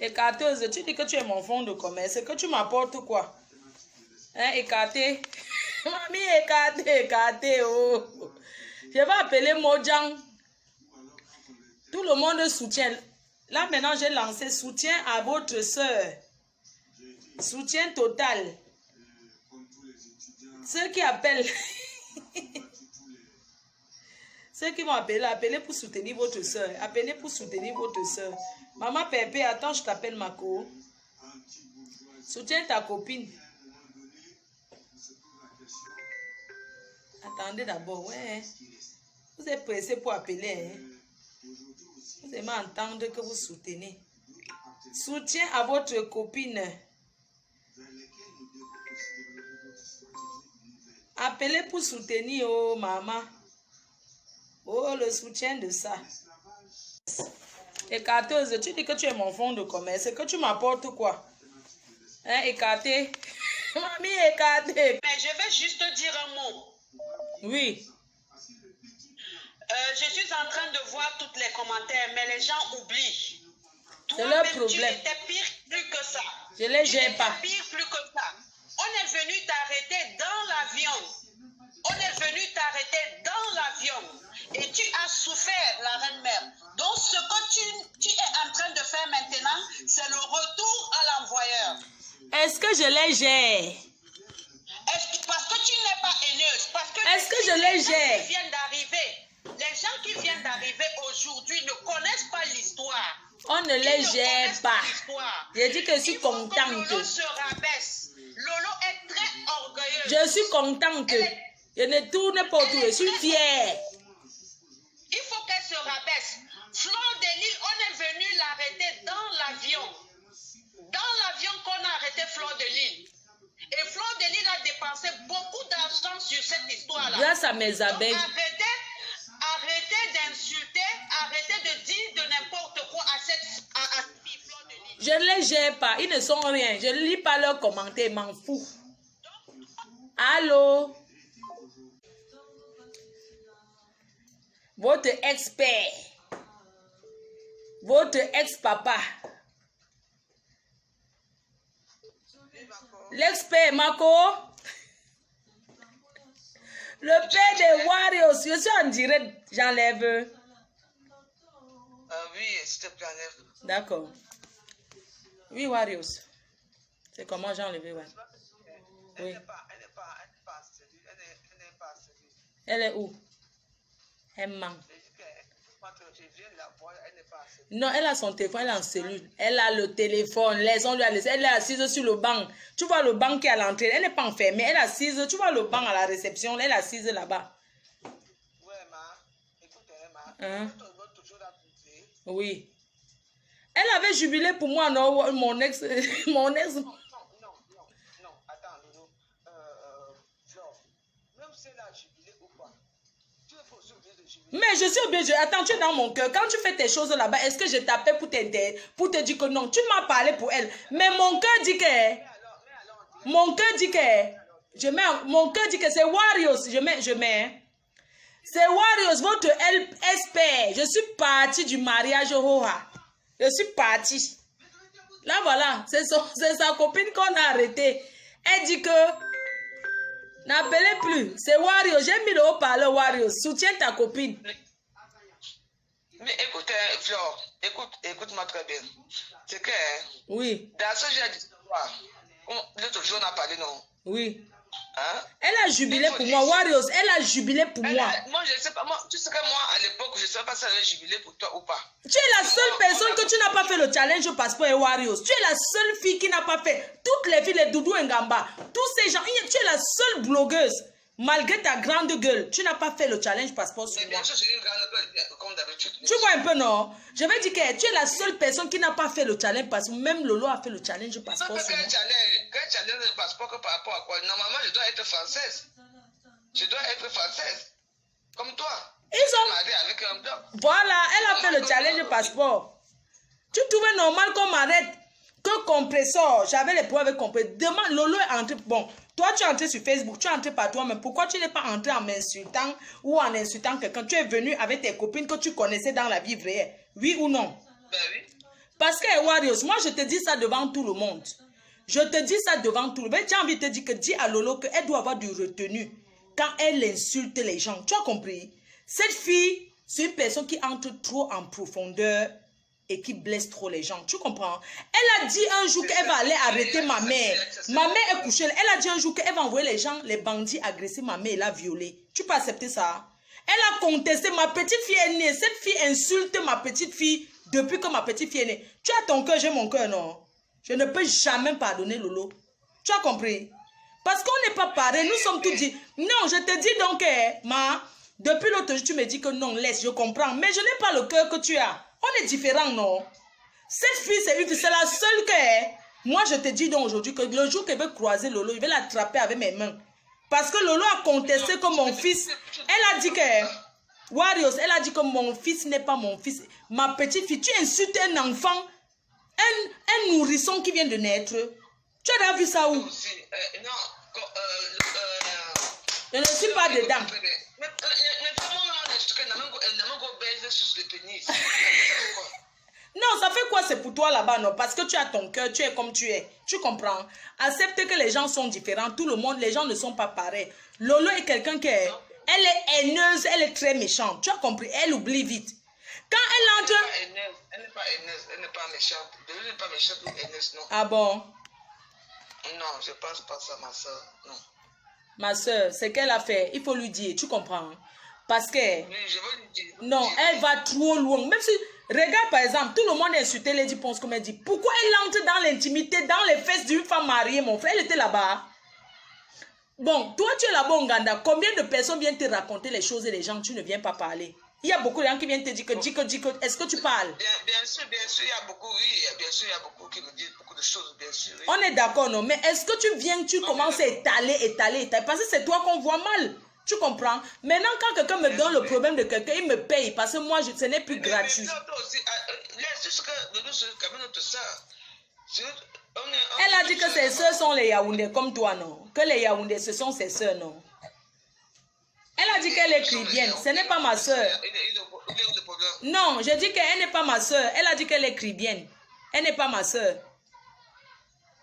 Écarteuse, tu dis que tu es mon fonds de commerce. Que tu m'apportes quoi? Hein, écarté. Mamie, écarté, oh. Je vais appeler Mojang. Tout le monde soutient. Là, maintenant, j'ai lancé soutien à votre soeur. Soutien total. Ceux qui appellent. Ceux qui vont appeler, appelez pour soutenir votre soeur. Appelez pour soutenir votre soeur. Maman Pépé, attends, je t'appelle Mako. Soutiens ta copine. Attendez d'abord, ouais. Vous êtes pressé pour appeler, hein? Vous aimez entendre que vous soutenez. Soutien à votre copine. Appelez pour soutenir, oh maman. Oh, le soutien de ça. Écarteuse, tu dis que tu es mon fonds de commerce. Que tu m'apportes quoi? Hein, écarté. Mamie, écarté. Mais je vais juste dire un mot. Oui. Je suis en train de voir tous les commentaires, mais les gens oublient. C'est leur Toi-même, problème. tu étais pire plus que ça. Je les gère pas. Pire plus que ça. On est venu t'arrêter dans l'avion. On est venu t'arrêter dans l'avion. Et tu as souffert, la reine-mère. Donc, ce que tu es en train de faire maintenant, c'est le retour à l'envoyeur. Est-ce que je les gère? Parce que tu n'es pas haineuse. Parce que est-ce que je les gère? Les gens qui viennent d'arriver aujourd'hui ne connaissent pas l'histoire. On ne les gère pas. Je dis que je suis contente. Lolo se rabaisse. Lolo est très orgueilleuse. Je suis contente. Je ne tourne pas autour. Je suis fière. Il faut qu'elle se rabaisse. Fleur de Lille, on est venu l'arrêter dans l'avion. Dans l'avion qu'on a arrêté Fleur de Lille. Et Fleur de Lille a dépensé beaucoup d'argent sur cette histoire-là. Grâce à mes abeilles. Arrêtez d'insulter, arrêtez de dire de n'importe quoi à cette Fleur de Lille. Je ne les gère pas. Ils ne sont rien. Je ne lis pas leurs commentaires. M'en fous. Allô? Votre expert. Votre ex-papa. L'expert Mako. Le père des Warriors. Je suis en direct. J'enlève. Oui, s'il te plaît, enlève. D'accord. Oui, Warriors. C'est comment j'ai enlevé, ouais. Oui. Elle est où? Elle manque. Non, elle a son téléphone, elle est en cellule. Elle a le téléphone, laissons-lui la laisser. Elle est assise sur le banc. Tu vois le banc qui est à l'entrée. Elle n'est pas enfermée. Elle est assise. Tu vois le banc à la réception. Elle est assise là-bas. Ouais, ma. Écoute, Hein? Oui. Elle avait jubilé pour moi, non, mon ex. Mon ex. Non, attends, Lolo. Même si elle a jubilé ou pas, tu es aussi obligé de jubiler. Mais je suis obligée. Attends, tu es dans mon cœur. Quand tu fais tes choses là-bas, est-ce que je t'appelle pour te dire que non? Tu m'as parlé pour elle. Mais mon cœur dit que. Mon cœur dit que. Mon cœur dit que c'est Warriors. Je mets. C'est Warriors, votre expert. Je suis partie du mariage Roha. Je suis partie. Là, voilà. C'est sa copine qu'on a arrêtée. Elle dit que. N'appelez plus. C'est Warriors. J'ai mis le haut-parleur Warriors. Soutiens ta copine. Mais écoute, Flore, écoute-moi très bien. C'est que. Oui. Dans ce genre d'histoire, l'autre jour on a parlé, non? Oui. Hein? Elle a jubilé pour moi, Warriors. Elle a jubilé pour moi. Moi, je ne sais pas. Tu sais que moi, à l'époque, je ne sais pas si elle a jubilé pour toi ou pas. Tu es la seule personne que tu n'as pas fait le challenge au passeport et Warriors. Tu es la seule fille qui n'a pas fait. Toutes les filles, les Doudou Ngamba, tous ces gens. Tu es la seule blogueuse. Malgré ta grande gueule, tu n'as pas fait le challenge passeport sur moi. Bien sûr, j'ai une grande gueule, comme d'habitude. Tu vois un peu, non? Je vais dire que tu es la seule personne qui n'a pas fait le challenge passeport. Même Lolo a fait le challenge passeport sur moi. Quel challenge de passeport par rapport à quoi? Normalement, je dois être française. Je dois être française. Comme toi. Ils ont... Voilà, elle a fait le challenge passeport. Tu trouvais normal qu'on m'arrête? Que compresseur, j'avais les preuves compresseurs. Demain, Lolo est entré. Bon, toi, tu es entré sur Facebook, tu es entré par toi, mais pourquoi tu n'es pas entré en m'insultant ou en insultant quelqu'un? Tu es venu avec tes copines que tu connaissais dans la vie vraie. Oui ou non? Ben oui. Parce que, Warriors, moi, je te dis ça devant tout le monde. Je te dis ça devant tout le monde. J'ai envie de te dire que dis à Lolo qu'elle doit avoir du retenu quand elle insulte les gens. Tu as compris? Cette fille, c'est une personne qui entre trop en profondeur et qui blesse trop les gens. Tu comprends? Elle a dit un jour qu'elle va aller arrêter ma mère. Ma mère est couchée. Elle a dit un jour qu'elle va envoyer les gens, les bandits, agresser ma mère et la violer. Tu peux accepter ça? Elle a contesté. Ma petite fille est née. Cette fille insulte ma petite fille depuis que ma petite fille est née. Tu as ton cœur, j'ai mon cœur, non? Je ne peux jamais pardonner Lolo. Tu as compris? Parce qu'on n'est pas pareil. Nous sommes tous dit. Non, je te dis donc, depuis l'autre jour, tu me dis que non, laisse, je comprends. Mais je n'ai pas le cœur que tu as. On est différents, non? Cette fille, c'est la seule que... Moi, je te dis donc aujourd'hui que le jour qu'elle veut croiser Lolo, il va l'attraper avec mes mains. Parce que Lolo a contesté que mon fils... Elle a dit que... Warriors, elle a dit que mon fils n'est pas mon fils. Ma petite fille, tu insultes un enfant, un nourrisson qui vient de naître. Tu as vu ça où? Je ne suis pas dedans. Non, ça fait quoi c'est pour toi là-bas, non? Parce que tu as ton cœur, tu es comme tu es. Tu comprends? Accepte que les gens sont différents. Tout le monde, les gens ne sont pas pareils. Lolo est quelqu'un qui est... Elle est haineuse, elle est très méchante. Tu as compris? Elle oublie vite. Quand elle entre... Elle n'est pas haineuse, elle n'est pas méchante. Elle n'est pas méchante ou haineuse, non. Ah bon? Non, je ne pense pas ça, ma soeur. Non. Ma soeur, c'est qu'elle a fait. Il faut lui dire, tu comprends? Parce que... Oui, je veux lui dire. Non, elle va trop loin. Même si... Regarde par exemple, tout le monde a insulté Lady Ponce comme elle dit. Pourquoi elle entre dans l'intimité, dans les fesses d'une femme mariée, mon frère? Elle était là-bas. Bon, toi tu es là-bas au Uganda. Combien de personnes viennent te raconter les choses et les gens, tu ne viens pas parler? Il y a beaucoup de gens qui viennent te dire que, est-ce que tu parles? Bien sûr, il y a beaucoup, oui. Bien sûr, il y a beaucoup qui me disent beaucoup de choses, bien sûr. Oui. On est d'accord, non? Mais est-ce que tu viens, tu commences à étaler? Parce que c'est toi qu'on voit mal. Tu comprends? Maintenant, quand quelqu'un me donne le problème de quelqu'un, il me paye. Parce que moi, ce n'est plus gratuit. Elle a dit que ses soeurs sont les Yaoundés comme toi, non? Que les Yaoundés, ce sont ses soeurs, non? Elle a dit qu'elle est chrétienne. Ce n'est pas ma soeur. Non, je dis qu'elle n'est pas ma soeur. Elle a dit qu'elle est chrétienne. Elle n'est pas ma soeur.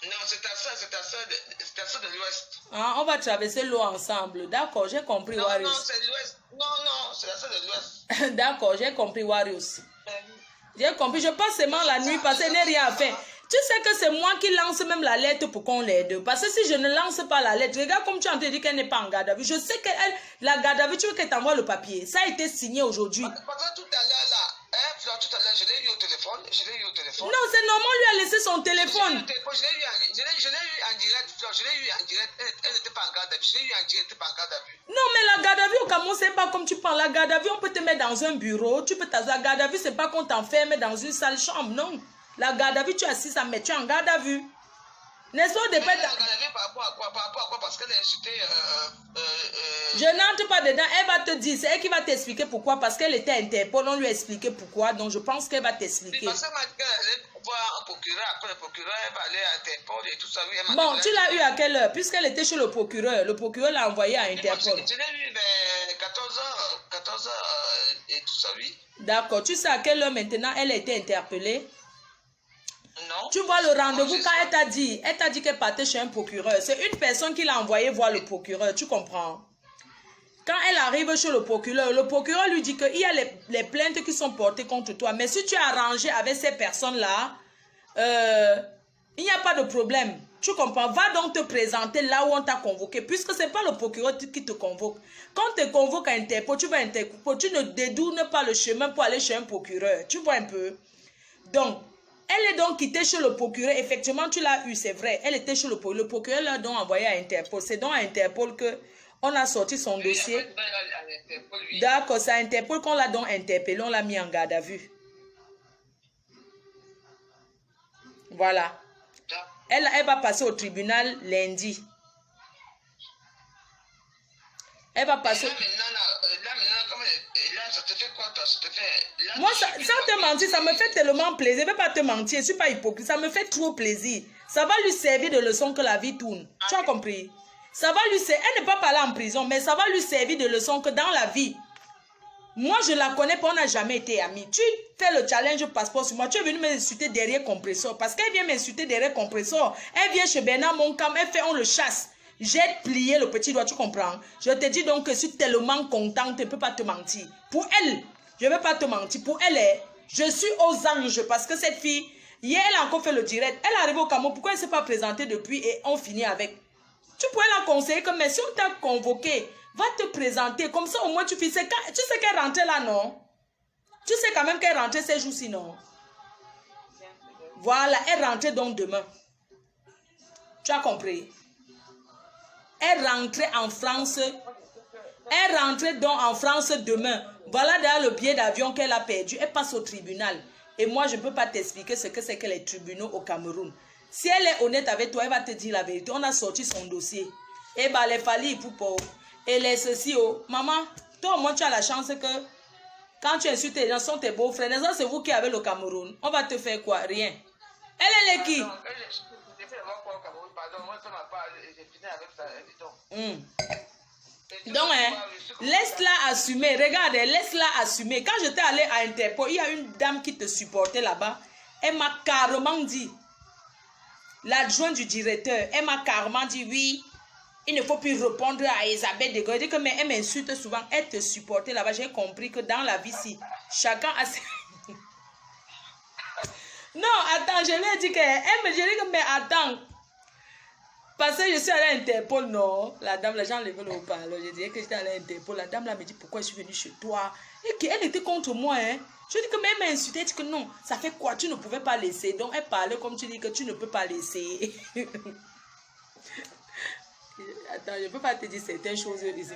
Non, c'est ta soeur de l'Ouest. Ah, on va traverser l'eau ensemble. D'accord, j'ai compris, Warriors. Non, c'est l'Ouest. Non, c'est la soeur de l'Ouest. D'accord, j'ai compris, Warriors. J'ai compris. Je passe seulement la nuit parce qu'elle n'a rien à faire. Tu sais que c'est moi qui lance même la lettre pour qu'on l'aide. Parce que si je ne lance pas la lettre, regarde comme tu as dit qu'elle n'est pas en garde à vue. Je sais que la garde à vue, tu veux qu'elle t'envoie le papier. Ça a été signé aujourd'hui. Parce que tout à l'heure, là, je l'ai eu au téléphone. Non, c'est normal, lui a laissé son téléphone. Je l'ai eu en direct. Elle n'était pas en garde à vue. Je l'ai eu en direct, elle n'était pas en garde à vue. Non, mais la garde à vue au Cameroun, c'est pas comme tu parles. La garde à vue, on peut te mettre dans un bureau. Tu peux t'asseoir. La garde à vue, c'est pas qu'on t'enferme dans une salle chambre, non. La garde à vue, tu es assis, mais tu es en garde à vue. N'est-ce pas? La garde à vue par rapport à quoi? Parce qu'elle a insulté... Je n'entre pas dedans. Elle va te dire. C'est elle qui va t'expliquer pourquoi. Parce qu'elle était Interpol. On lui a expliqué pourquoi. Donc, je pense qu'elle va t'expliquer. Parce qu'elle m'a dit qu'elle allait voir un procureur. Après le procureur, elle va aller à Interpol et tout ça. Oui, bon, tu l'as eu à quelle heure? Puisqu'elle était chez le procureur l'a envoyée à Interpol. Je l'ai eu vers 14h et tout ça, oui. D'accord. Tu sais à quelle heure maintenant elle a été interpellée? Non. Tu vois le rendez-vous quand elle t'a dit qu'elle partait chez un procureur. C'est une personne qui l'a envoyé voir le procureur, tu comprends? Quand elle arrive chez le procureur lui dit qu'il y a les plaintes qui sont portées contre toi. Mais si tu es arrangé avec ces personnes-là, il n'y a pas de problème. Tu comprends? Va donc te présenter là où on t'a convoqué. Puisque ce n'est pas le procureur qui te convoque. Quand on te convoque à Interpol, tu vas à Interpol. Tu ne détournes pas le chemin pour aller chez un procureur. Tu vois un peu? Donc, elle est donc quittée chez le procureur. Effectivement, tu l'as eu, c'est vrai. Elle était chez le procureur. Le procureur l'a donc envoyé à Interpol. C'est donc à Interpol qu'on a sorti son dossier. D'accord, c'est à Interpol qu'on l'a donc interpellé. On l'a mis en garde à vue. Voilà. Elle va passer au tribunal lundi. Elle va passer... Ça te fait quoi, toi? Ça te fait... Moi, sans te mentir, ça me fait tellement plaisir. Je ne vais pas te mentir, je ne suis pas hypocrite. Ça me fait trop plaisir. Ça va lui servir de leçon que la vie tourne. Tu as compris? Ça va lui servir. Elle n'est pas parlée en prison, mais ça va lui servir de leçon que dans la vie, Moi, je la connais pas, on n'a jamais été amis. Tu fais le challenge passeport sur moi. Tu es venu m'insulter derrière compresseur. Parce qu'elle vient m'insulter derrière compresseur. Elle vient chez Bernard Moncam, elle fait, on le chasse. J'ai plié le petit doigt, tu comprends? Je te dis donc que je suis tellement contente, je ne peux pas te mentir. Pour elle, je ne vais pas te mentir. Pour elle, je suis aux anges. Parce que cette fille, hier, elle a encore fait le direct. Elle est arrivée au Cameroun. Pourquoi elle ne s'est pas présentée depuis et on finit avec? Tu pourrais la conseiller que, mais si on t'a convoqué, va te présenter. Comme ça, au moins, tu sais qu'elle rentrait là, non? Tu sais quand même qu'elle rentrait ces jours-ci, non? Voilà, elle rentrait donc demain. Tu as compris? Elle rentrait en France. Elle rentrait donc en France demain. Voilà d'ailleurs le billet d'avion qu'elle a perdu. Elle passe au tribunal. Et moi, je ne peux pas t'expliquer ce que c'est que les tribunaux au Cameroun. Si elle est honnête avec toi, elle va te dire la vérité. On a sorti son dossier. Et bah, les fallis pour pauvres. Et les ceci, oh. Maman, toi au moins tu as la chance que quand tu insultes les gens, sont tes beaux-frères. Les gens, c'est vous qui avez le Cameroun. On va te faire quoi? Rien. Elle est qui? Donc, laisse-la assumer. Regarde, laisse-la assumer. Quand j'étais allée à Interpol, il y a une dame qui te supportait là-bas. Elle m'a carrément dit, l'adjoint du directeur, elle m'a carrément dit, oui, il ne faut plus répondre à Isabelle de Gaulle. Elle dit que, mais elle m'insulte souvent. Elle te supportait là-bas. J'ai compris que dans la vie, si chacun a ses... Non, attends, je lui ai dit que... Elle me dit que, mais attends. Parce que je suis allée à Interpol, non. La dame, les gens levaient le haut-parleur. Je disais que j'étais allée à Interpol. La dame là me dit pourquoi je suis venue chez toi. Et qu'elle était contre moi, hein. Je dis que mais elle m'a insulté. Elle dit que non, ça fait quoi? Tu ne pouvais pas laisser. Donc elle parlait comme tu dis que tu ne peux pas laisser. Attends, je ne peux pas te dire certaines choses ici.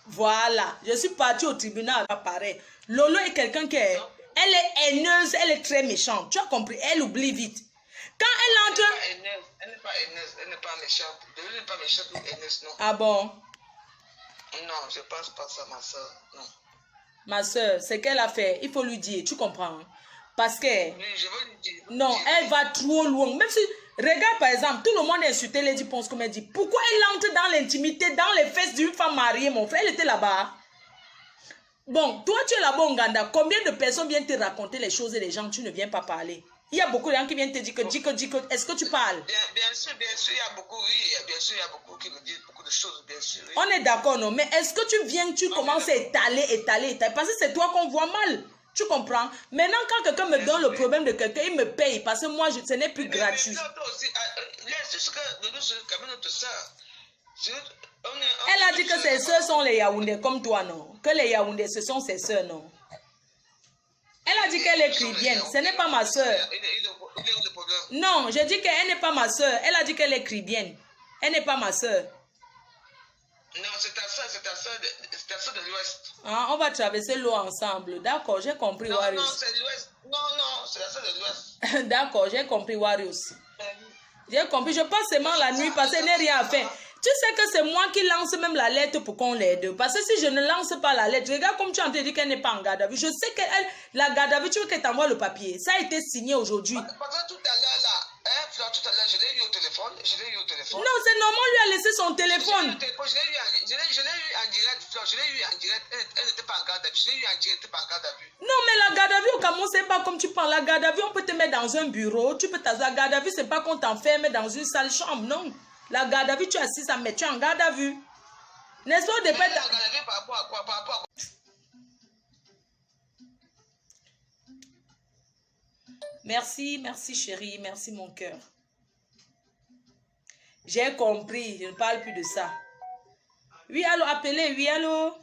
Voilà, je suis partie au tribunal. Pareil. Lolo est quelqu'un qui est... Elle est haineuse, elle est très méchante. Tu as compris? Elle oublie vite. Quand elle entre... Elle n'est pas haineuse, elle n'est pas méchante. Elle n'est pas méchante ou haineuse, non. Ah bon? Non, je ne pense pas ça, ma soeur, non. Ma soeur, ce qu'elle a fait, il faut lui dire, tu comprends? Parce que... Oui, je veux lui dire. Non, elle va trop loin. Même si... Regarde par exemple, tout le monde a insulté Lady Ponce comme elle dit. Pourquoi elle entre dans l'intimité, dans les fesses d'une femme mariée, mon frère? Elle était là-bas. Bon, toi tu es là-bas au Uganda. Combien de personnes viennent te raconter les choses et les gens, tu ne viens pas parler? Il y a beaucoup de gens qui viennent te dire que, est-ce que tu parles? Bien sûr, il y a beaucoup, oui, bien sûr, il y a beaucoup qui me disent beaucoup de choses, bien sûr. Oui. On est d'accord, non? Mais est-ce que tu viens, tu commences à étaler, parce que c'est toi qu'on voit mal. Tu comprends? Maintenant, quand quelqu'un me donne le problème de quelqu'un, il me paye, parce que moi, ce n'est plus gratuit. Elle a dit que ses soeurs sont les Yaoundés, comme toi, non? Que les Yaoundés, ce sont ses soeurs, non? Elle a dit qu'elle est chrétienne. Ce n'est pas ma soeur. Non, je dis qu'elle n'est pas ma soeur. Elle a dit qu'elle est chrétienne. Elle n'est pas ma soeur. Non, c'est ta soeur de l'Ouest. Ah, on va traverser l'eau ensemble. D'accord, j'ai compris, Warius. Non, c'est l'Ouest. Non, c'est la soeur de l'Ouest. D'accord, j'ai compris, Warius. J'ai compris. Je passe seulement la nuit parce qu'elle n'a rien à faire. Tu sais que c'est moi qui lance même la lettre pour qu'on l'aide. Parce que si je ne lance pas la lettre, regarde comme tu as dit qu'elle n'est pas en garde à vue. Je sais qu'elle, la garde à vue, tu veux qu'elle t'envoie le papier. Ça a été signé aujourd'hui. Parce que tout à l'heure, là, je l'ai eu au téléphone. Non, c'est normal, lui a laissé son téléphone. Je l'ai eu en direct. Elle n'était pas en garde à vue. Je l'ai eu en direct, elle n'était pas en garde à vue. Non, mais la garde à vue au Cameroun, c'est pas comme tu parles. La garde à vue, on peut te mettre dans un bureau. Tu peux la garde à vue, c'est pas qu'on t'enferme dans une sale chambre, non. La garde à vue, tu es assis, ça met tu es en garde à vue. N'est-ce pas au départ? La garde à vue par rapport à quoi? Par rapport à quoi? Merci, merci chérie, merci mon cœur. J'ai compris, je ne parle plus de ça. Oui, allô, appelez, oui, allô. Lolo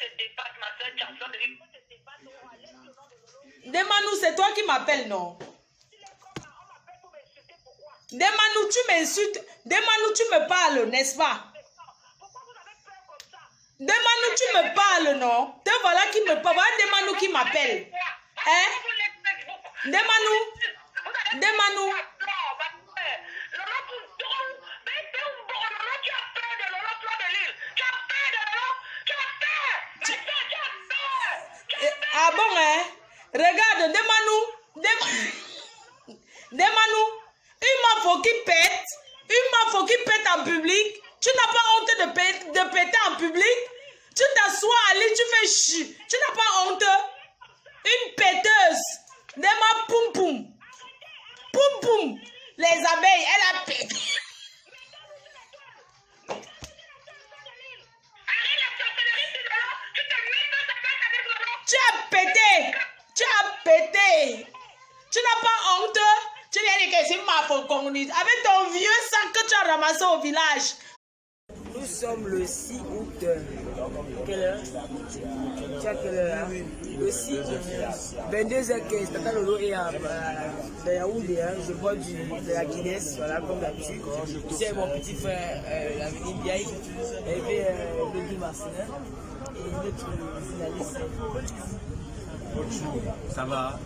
te dépasse, ma soeur Chanson. Demande-nous, c'est toi qui m'appelles, non? Demande-nous, tu m'insultes. Demande-nous, tu me parles, n'est-ce pas? Demande-nous, tu me parles, non? Te voilà qui me parle. Voilà, demande-nous qui m'appelle. Hein? Demande-nous. Demande-nous. Ah bon, hein? Regarde, demande-nous. Demande-nous. Une mafo qui pète. Une mafo qui pète en public. Tu n'as pas honte de péter en public? Tu t'assois, Ali, tu fais chi. Tu n'as pas honte? Une péteuse. Nema poum poum. Poum poum. Les abeilles, elle a pété. Tu as pété. Tu as pété. Tu n'as pas honte? Tu viens de dire que c'est ma faute communiste. Avec ton vieux sac que tu as ramassé au village. Nous sommes le 6 août. Quelle heure? Tu as quelle heure? Le 6 22h15. Tata Lolo est à Yaoundé. Je bois de la Guinness, voilà, comme d'habitude. C'est mon petit frère, la Ndiaye, et puis Bédi Marcelin, et notre journaliste. Ça va.